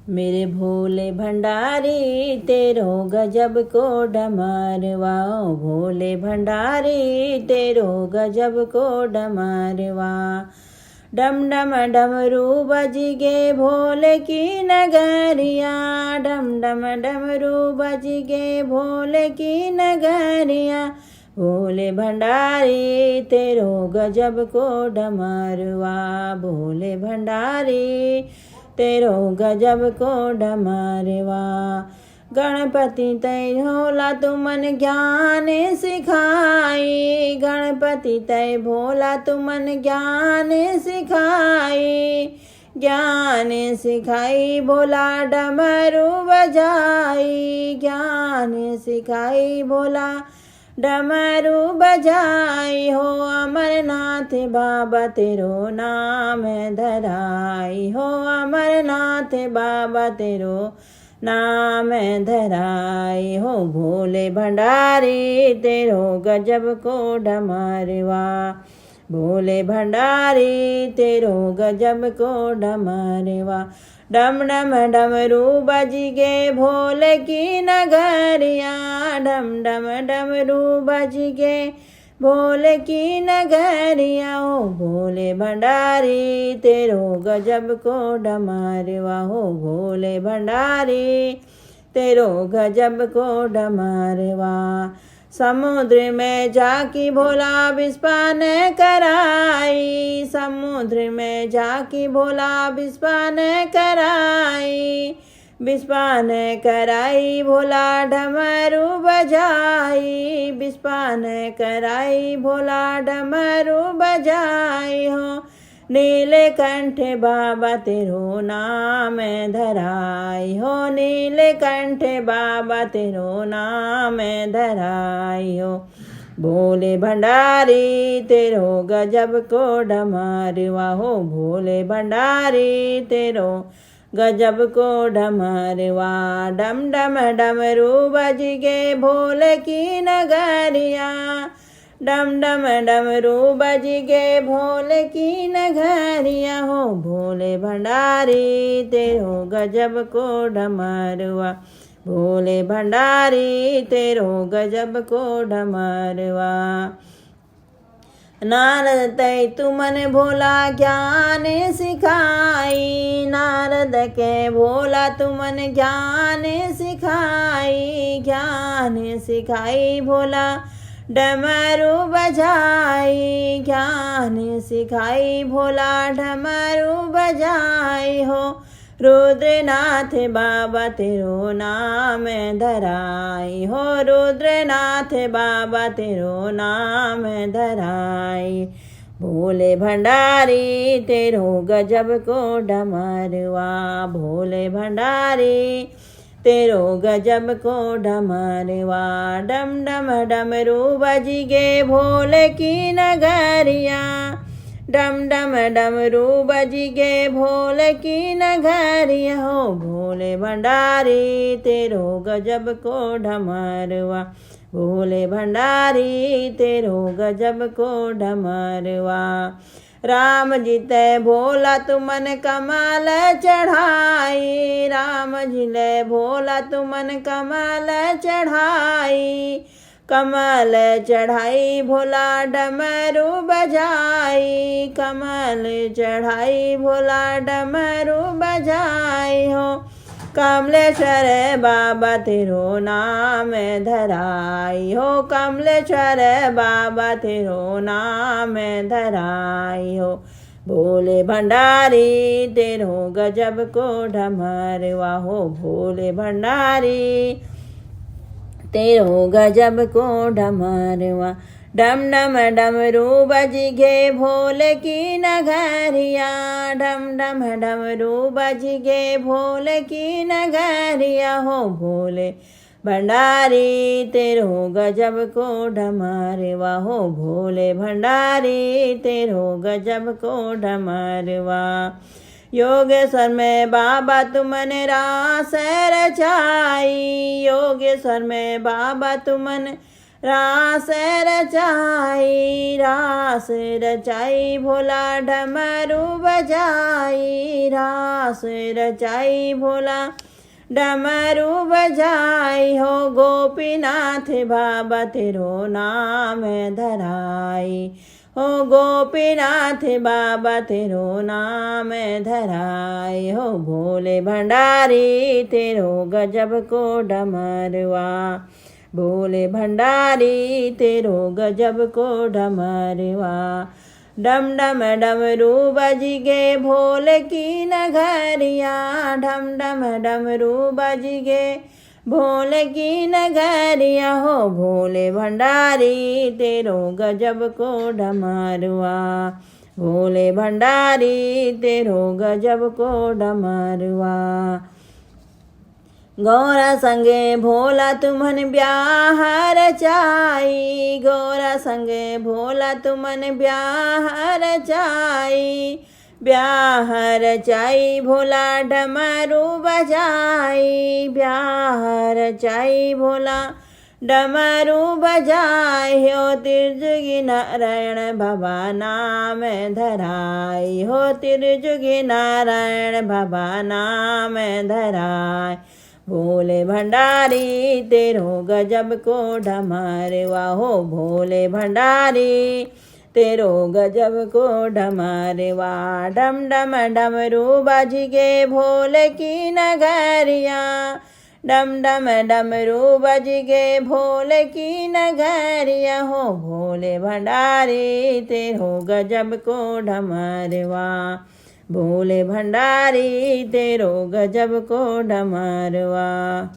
मेरे भोले भंडारी तेरो गजब को डमरवा, भोले भंडारी तेरो गजब को डमरवा। डम डम डमरू बज गे भोले की नगरिया, डम डम डमरू बज गे भोले की नगरिया। भोले भंडारी तेरो गजब को डमरवा, भोले भंडारी तेरो गजब को डमरवा। गणपति तय भोला तुमन ज्ञान सिखाई, गणपति तय भोला तुमन ज्ञान सिखाई। ज्ञान सिखाई भोला डमरू बजाई, ज्ञान सिखाई भोला डमरू बजाई हो। अमरनाथ बाबा तेरो नाम धराई हो, अमरनाथ बाबा तेरो नाम धराई हो। भोले भंडारी तेरो गजब को डमरवा, भोले भंडारी तेरो गजब को डमरवा। डम डम डमरू बज गे भोले की नगरिया, डम डम डमरू बज गे भोले की नगरिया। हो भोले भंडारी तेरो गजब को डमरवा, हो भोले भंडारी तेरो गजब को डमरवा। समुद्र में जाकी भोला विस्पान कराई, समुद्र में जाकी भोला विस्पान कराई। विस्पान कराई भोला डमरू बजाई, विस्पान कराई भोला डमरू बजाई हो। नीलकंठ बाबा तेरो नाम धराई हो, नीलकंठ बाबा तेरो नाम धराई हो। भोले भंडारी तेरो गजब को डमरवा, हो भोले भंडारी तेरो गजब को डमरवा। डम डम डमरू बज गे भोले की नगरिया, डम डम डमरू बज गे भोले की नगरिया। हो भोले भंडारी तेरो गजब को डमरवा, भोले भंडारी तेरो गजब को डमरवा। नारद तय तुमन भोला ज्ञान सिखाई, नारद के भोला तुमन ज्ञान सिखाई। ज्ञान सिखाई भोला डमरू बजाई, ज्ञान सिखाई भोला डमरू बजाई हो। रुद्रनाथ बाबा तेरो नाम धराई हो, रुद्रनाथ बाबा तेरो नाम धराई। भोले भंडारी तेरो गजब को डमरवा, भोले भंडारी तेरो गजब को डमरवा। डम डम डमरू बज गे भोले की नगरिया, डम डम डमरू बज गे भोले की नगरिया। हो भोले भंडारी तेरो गजब को डमरवा, भोले भंडारी तेरो गजब को डमरवा। राम जी तय भोला तुमन कमल चढ़ाई, राम जी ले भोला तुमन कमल चढ़ाई। कमल चढ़ाई भोला डमरू बजाई, कमल चढ़ाई भोला डमरू बजाई हो। कमलेश्वर बाबा तेरो नाम धराई हो, कमलेश्वर बाबा तेरो नाम धराई हो। भोले भंडारी तेरो गजब को डमरवा, हो भोले भंडारी तेरो गजब को डमरवा। डम डम डमरू बज गे भोले की नगरिया, डम डम डमरू बज गे भोले की नगरिया। हो भोले भंडारी तेरो गजब को डमरवा, हो भोले भंडारी तेरो गजब को डमरवा। योगेश्वर में बाबा तुमने रास रचाई, योगेश्वर में बाबा तुमन रास रचाई, रास रचाई भोला डमरू बजाई, रास रचाई भोला डमरू बजाई हो। गोपीनाथ बाबा तेरो नाम धराई हो, गोपीनाथ बाबा तेरो नाम धराई हो। भोले भंडारी तेरो गजब को डमरवा, भोले भंडारी तेरो गजब को डमरवा। डम डम डमरू बज गे भोल की नगरिया, डम डम डमरू बज गे भोल की नगरिया हो। भोले भंडारी तेरो गजब को डमरुआ, भोले भंडारी तेरो गजब को डमरुआ। गौरा संगे भोला तुमन ब्याह रचाई, गौरा संगे भोला तुमन ब्याह रचाई, ब्याह रचाई भोला डमरू बजाई, ब्याह रचाई भोला डमरू बजाई हो। त्रिजुगी नारायण बाबा नाम धराई हो, त्रिजुगी नारायण बाबा नाम धराई। भोले भंडारी तेरो गजब को डमरवा हो, भोले भंडारी तेरो गजब को डमरवा। डम डम डमरू बज गे भोल की नगरिया, डम डम डमरू बज गे भोल की नगरिया हो। भोले भंडारी तेरो गजब को डमरवा, भोले भंडारी तेरो गजब को डमरवा।